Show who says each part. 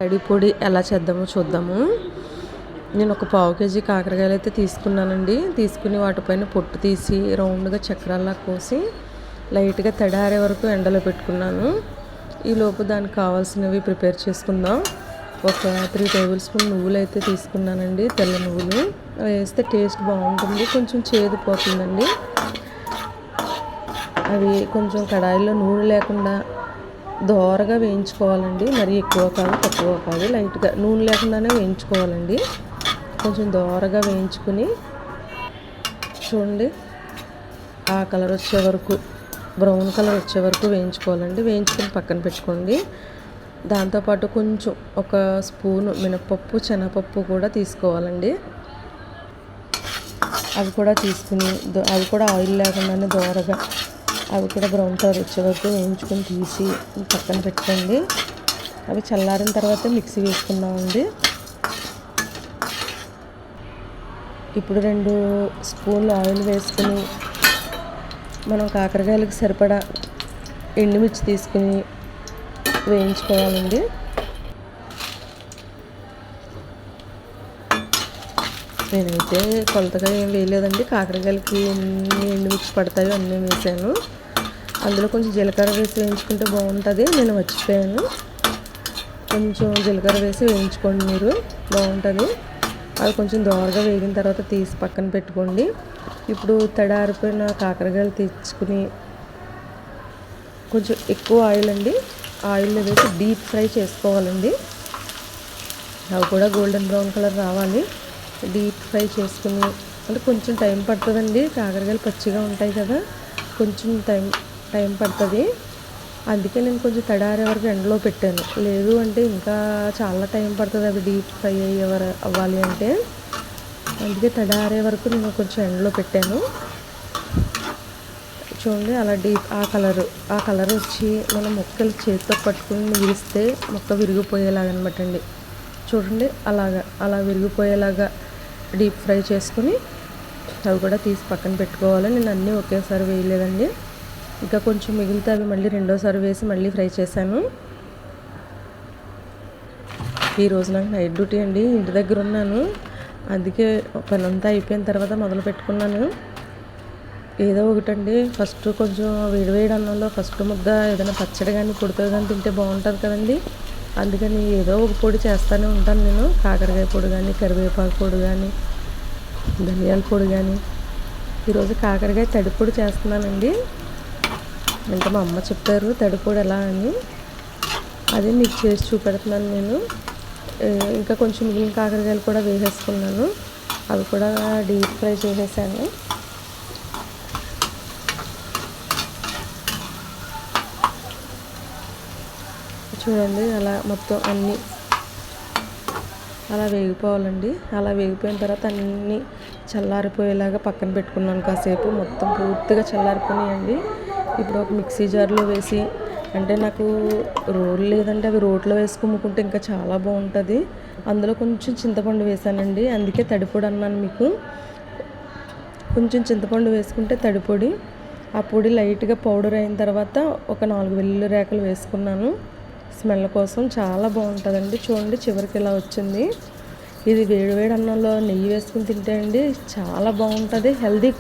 Speaker 1: తడి పొడి ఎలా చేద్దామో చూద్దాము. నేను ఒక పావు కేజీ కాకరకాయలు అయితే తీసుకున్నానండి. తీసుకుని వాటిపైన పొట్టు తీసి రౌండ్గా చక్రాల్లా కోసి లైట్గా తడారే వరకు ఎండలో పెట్టుకున్నాను. ఈలోపు దానికి కావాల్సినవి ప్రిపేర్ చేసుకుందాం. ఒక 3 టేబుల్ స్పూన్ నువ్వులు అయితే తీసుకున్నానండి. తెల్ల నువ్వులు వేస్తే టేస్ట్ బాగుంటుంది, కొంచెం చేదు పోతుందండి. అవి కొంచెం కడాయిలో నూనె లేకుండా దోరగా వేయించుకోవాలండి. మరీ ఎక్కువ కాదు తక్కువ కాదు, లైట్గా నూనె లేకుండానే వేయించుకోవాలండి. కొంచెం దోరగా వేయించుకుని చూడండి, ఆ కలర్ వచ్చే వరకు, బ్రౌన్ కలర్ వచ్చే వరకు వేయించుకోవాలండి. వేయించుకుని పక్కన పెట్టుకోండి. దాంతోపాటు కొంచెం ఒక స్పూను మినపప్పు, శనగపప్పు కూడా తీసుకోవాలండి. అవి కూడా తీసుకుని అవి కూడా ఆయిల్ లేకుండానే దోరగా అవి కూడా బ్రౌన్ కలర్ వచ్చే వరకు వేయించుకొని తీసి పక్కన పెట్టుకోండి. అవి చల్లారిన తర్వాత మిక్సీ వేసుకుందామండి. ఇప్పుడు 2 స్పూన్లు ఆయిల్ వేసుకుని మనం కాకరకాయలకు సరిపడా ఎండుమిర్చి తీసుకుని వేయించుకోవాలండి. నేనైతే కొలతగా ఏం వేయలేదండి. కాకరకాయలకి ఎన్ని ఎండుమిర్చి పడతాయో అన్నీ వేసాను. అందులో కొంచెం జీలకర్ర వేసి వేయించుకుంటే బాగుంటుంది. నేను మర్చిపోయాను. కొంచెం జీలకర్ర వేసి వేయించుకోండి మీరు, బాగుంటుంది. అవి కొంచెం దోరగా వేగిన తర్వాత తీసి పక్కన పెట్టుకోండి. ఇప్పుడు తడారిపోయిన కాకరకాయలు తెచ్చుకుని కొంచెం ఎక్కువ ఆయిల్ అండి, ఆయిల్లో వేసి డీప్ ఫ్రై చేసుకోవాలండి. అవి కూడా గోల్డెన్ బ్రౌన్ కలర్ రావాలి. డీప్ ఫ్రై చేసుకుని, అంటే కొంచెం టైం పడుతుందండి. కాకరకాయలు పచ్చిగా ఉంటాయి కదా, కొంచెం టైం పడుతుంది. అందుకే నేను కొంచెం తడారే వరకు ఎండలో పెట్టాను. లేదు అంటే ఇంకా చాలా టైం పడుతుంది అవి డీప్ ఫ్రై అవ్వాలి అంటే. అందుకే తడారే వరకు నేను కొంచెం ఎండలో పెట్టాను. చూడండి, అలా ఆ కలర్ వచ్చి మనం ముక్కలు చేతితో పట్టుకుని విరిస్తే ముక్క విరిగిపోయేలాగా అనమాట అండి. చూడండి, అలా విరిగిపోయేలాగా డీప్ ఫ్రై చేసుకుని అవి కూడా తీసి పక్కన పెట్టుకోవాలి. నేను అన్నీ ఒకేసారి వేయలేదండి, ఇంకా కొంచెం మిగిలితే అవి మళ్ళీ రెండోసారి వేసి మళ్ళీ ఫ్రై చేశాను. ఈరోజు నాకు నైట్ డ్యూటీ అండి, ఇంటి దగ్గర ఉన్నాను. అందుకే పని అంతా అయిపోయిన తర్వాత మొదలు పెట్టుకున్నాను. ఏదో ఒకటండి, ఫస్ట్ కొంచెం వేడివేడి అన్నంలో ఫస్ట్ ముద్ద ఏదైనా పచ్చడి కానీ పొడితో కానీ తింటే బాగుంటుంది కదండి. అందుకని ఏదో ఒక పొడి చేస్తూనే ఉంటాను నేను. కాకరకాయ పొడి కానీ, కరివేపాకు పొడి కానీ, ధనియాల పొడి కానీ. ఈరోజు కాకరకాయ తడి పొడి చేస్తున్నానండి. ఇంకా మా అమ్మ చెప్పారు తడి పొడి ఎలా అని, అదే మీకు చేసి చూపెడుతున్నాను నేను. ఇంకా కొంచెం మిగిలిన కాకరకాయలు కూడా వేసేసుకున్నాను. అవి కూడా డీప్ ఫ్రై చేసేసాను. చూడండి, అలా మొత్తం అన్నీ అలా వేగిపోవాలండి. అలా వేగిపోయిన తర్వాత అన్నీ చల్లారిపోయేలాగా పక్కన పెట్టుకున్నాను కాసేపు. మొత్తం పూర్తిగా చల్లారిపోయాయండి. ఇప్పుడు ఒక మిక్సీ జార్లో వేసి, అంటే నాకు రోలు లేదంటే అవి రోట్లో వేసి కుమ్ముకుంటే ఇంకా చాలా బాగుంటుంది. అందులో కొంచెం చింతపండు వేసానండి, అందుకే తడిపొడి అన్నాను మీకు. కొంచెం చింతపండు వేసుకుంటే తడిపొడి. ఆ పొడి లైట్గా పౌడర్ అయిన తర్వాత ఒక 4 వెల్లుల్లి రేకలు వేసుకున్నాను స్మెల్ కోసం. చాలా బాగుంటుందండి. చూడండి, చివరికి ఇలా వచ్చింది. ఇది వేడివేడి అన్నంలో నెయ్యి వేసుకుని తింటే అండి చాలా బాగుంటుంది, హెల్దీ.